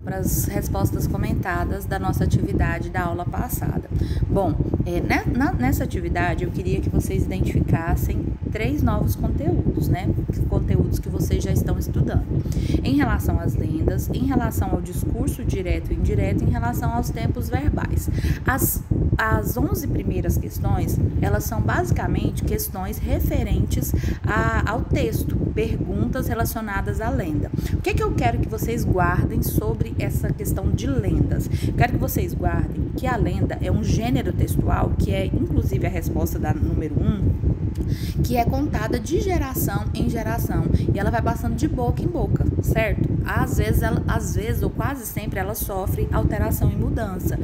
Para as respostas comentadas da nossa atividade da aula passada. Bom, nessa atividade eu queria que vocês identificassem 3 novos conteúdos, né? Conteúdos que vocês já estão estudando. Em relação às lendas, em relação ao discurso direto e indireto, em relação aos tempos verbais. As 11 primeiras questões, elas são basicamente questões referentes ao texto, perguntas relacionadas à lenda. O que eu quero que vocês guardem sobre essa questão de lendas? Eu quero que vocês guardem que a lenda é um gênero textual, que é inclusive a resposta da número 1, que é contada de geração em geração e ela vai passando de boca em boca, certo? Às vezes ou quase sempre ela sofre alteração e mudança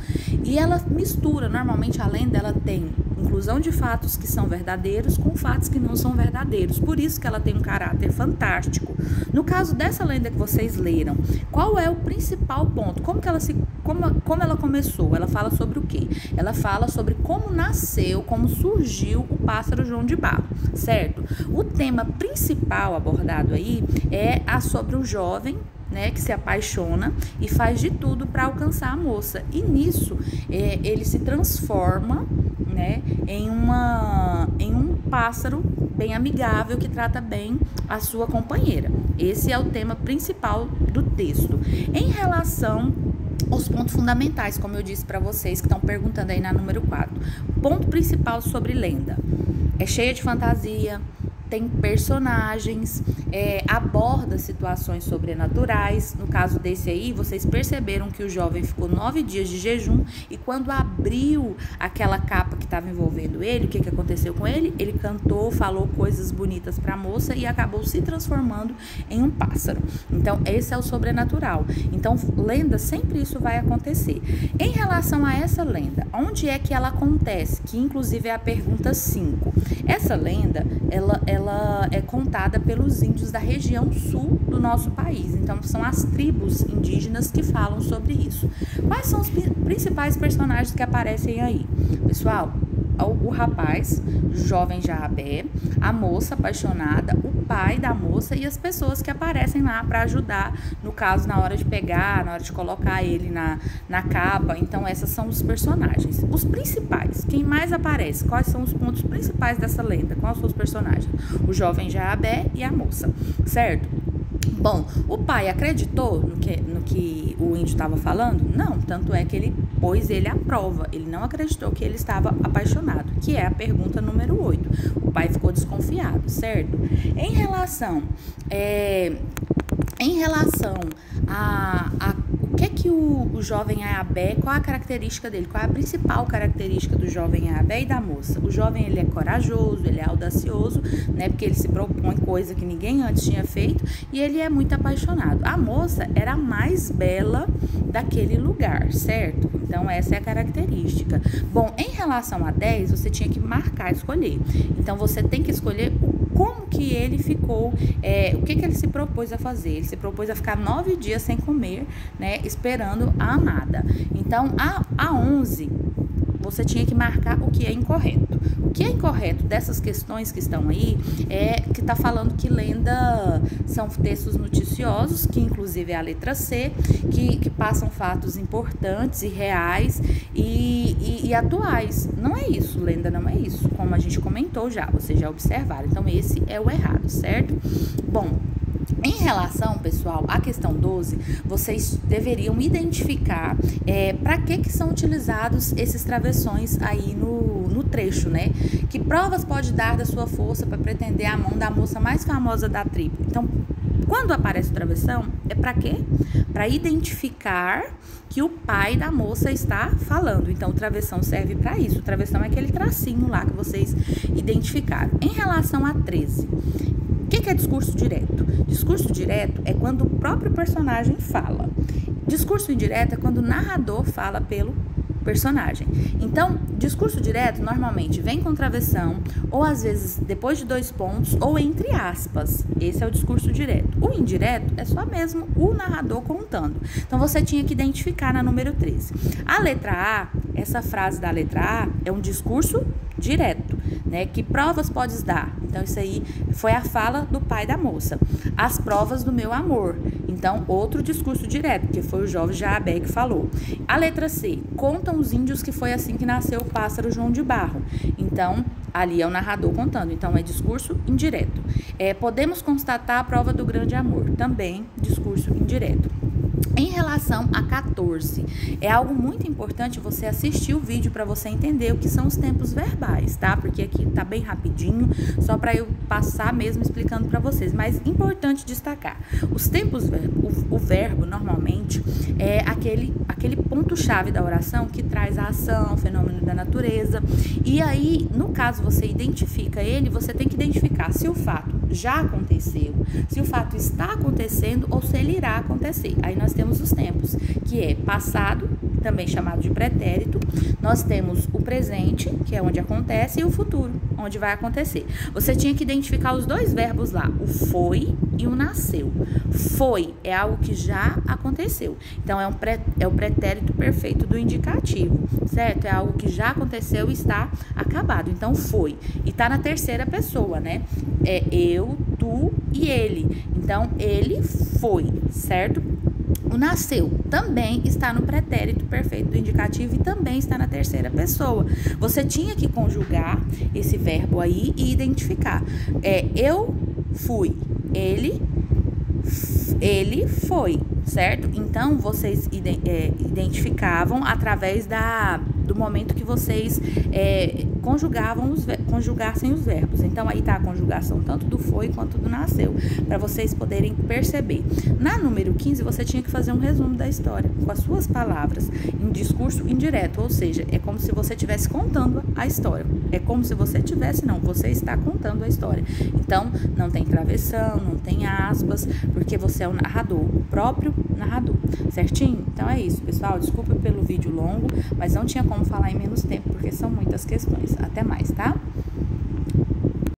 e ela mistura. Normalmente a lenda ela tem inclusão de fatos que são verdadeiros com fatos que não são verdadeiros, por isso que ela tem um caráter fantástico. No caso dessa lenda que vocês leram, qual é o principal ponto? Como ela começou? Ela fala sobre o quê? Ela fala sobre como nasceu, como surgiu o pássaro João de Barro, certo? O tema principal abordado aí é sobre o jovem, né, que se apaixona e faz de tudo para alcançar a moça. E nisso ele se transforma, né, em um pássaro bem amigável que trata bem a sua companheira. Esse é o tema principal do texto. Em relação aos pontos fundamentais, como eu disse para vocês que estão perguntando aí na número 4. Ponto principal sobre lenda. É cheia de fantasia, tem personagens, aborda situações sobrenaturais. No caso desse aí, vocês perceberam que o jovem ficou 9 dias de jejum e quando abriu aquela capa que estava envolvendo ele, o que aconteceu com ele? Ele cantou, falou coisas bonitas para a moça e acabou se transformando em um pássaro. Então, esse é o sobrenatural. Então, lenda, sempre isso vai acontecer. Em relação a essa lenda, onde é que ela acontece? Que inclusive é a pergunta 5. Essa lenda, ela é contada pelos índios da região sul do nosso país. Então, são as tribos indígenas que falam sobre isso. Quais são os principais personagens que aparecem aí? Pessoal, o rapaz, o jovem Jarrabé, a moça apaixonada, o pai da moça e as pessoas que aparecem lá para ajudar, no caso, na hora de pegar, na hora de colocar ele na capa. Então, esses são os personagens. Os principais, quem mais aparece? Quais são os pontos principais dessa lenda? Quais são os personagens? O jovem Jarrabé e a moça, certo? Bom, o pai acreditou no que o índio estava falando? Não, tanto é que ele pôs ele à prova. Ele não acreditou que ele estava apaixonado, que é a pergunta número 8. O pai ficou desconfiado, certo? Em relação a o que o jovem Jarrabé, qual a característica dele? Qual é a principal característica do jovem Jarrabé e da moça? O jovem, ele é corajoso, ele é audacioso, né? Porque ele se propõe coisa que ninguém antes tinha feito e ele é muito apaixonado. A moça era a mais bela daquele lugar, certo? Então, essa é a característica. Bom, em relação a 10, você tinha que marcar, escolher. Então, você tem que escolher como que ele ficou, o que ele se propôs a fazer. Ele se propôs a ficar 9 dias sem comer, né, esperando a amada. Então, a 11, você tinha que marcar o que é incorreto. O que é incorreto dessas questões que estão aí é que está falando que lenda são textos noticiosos, que inclusive é a letra C, que passam fatos importantes e reais e atuais. Não é isso, lenda não é isso, como a gente comentou já, vocês já observaram. Então, esse é o errado, certo? Bom, em relação, pessoal, à questão 12, vocês deveriam identificar para que são utilizados esses travessões aí no trecho, né? Que provas pode dar da sua força para pretender a mão da moça mais famosa da tribo? Então, quando aparece o travessão, é para quê? Para identificar que o pai da moça está falando. Então, o travessão serve para isso. O travessão é aquele tracinho lá que vocês identificaram. Em relação a 13, o que é discurso direto? Discurso direto é quando o próprio personagem fala. Discurso indireto é quando o narrador fala pelo personagem. Então, discurso direto normalmente vem com travessão, ou às vezes depois de 2 pontos, ou entre aspas. Esse é o discurso direto. O indireto é só mesmo o narrador contando. Então, você tinha que identificar na número 13. A letra A, essa frase da letra A é um discurso direto. né? Que provas podes dar? Então, isso aí foi a fala do pai da moça. As provas do meu amor. Então, outro discurso direto, que foi o jovem Jaabé que falou. A letra C, contam os índios que foi assim que nasceu o pássaro João de Barro. Então, ali é o narrador contando. Então, é discurso indireto. Podemos constatar a prova do grande amor. Também, discurso indireto. Em relação a 14, é algo muito importante você assistir o vídeo para você entender o que são os tempos verbais, tá? Porque aqui tá bem rapidinho, só para eu passar mesmo explicando para vocês. Mas importante destacar, os tempos, o verbo normalmente é aquele ponto-chave da oração que traz a ação, o fenômeno da natureza. E aí, no caso você identifica ele, você tem que identificar se o fato já aconteceu, se o fato está acontecendo ou se ele irá acontecer. Aí nós temos os tempos, que é passado, também chamado de pretérito. Nós temos o presente, que é onde acontece, e o futuro, onde vai acontecer. Você tinha que identificar os dois verbos lá, o foi e o nasceu. Foi é algo que já aconteceu. Então, é o pretérito perfeito do indicativo, certo? É algo que já aconteceu e está acabado. Então, foi. E está na terceira pessoa, né? É eu, tu e ele. Então, ele foi, certo? O nasceu também está no pretérito perfeito do indicativo e também está na terceira pessoa. Você tinha que conjugar esse verbo aí e identificar. Eu fui, ele foi, certo? Então, vocês identificavam através do momento que vocês conjugassem os verbos. Então, aí tá a conjugação tanto do foi quanto do nasceu, para vocês poderem perceber. Na número 15, você tinha que fazer um resumo da história, com as suas palavras, em discurso indireto, ou seja, é como se você estivesse contando a história. É como se você você está contando a história. Então, não tem travessão, não tem aspas, porque você é o narrador, o próprio narrador, certinho? Então é isso, pessoal. Desculpa pelo vídeo longo, mas não tinha como falar em menos tempo, porque são muitas questões. Até mais, tá?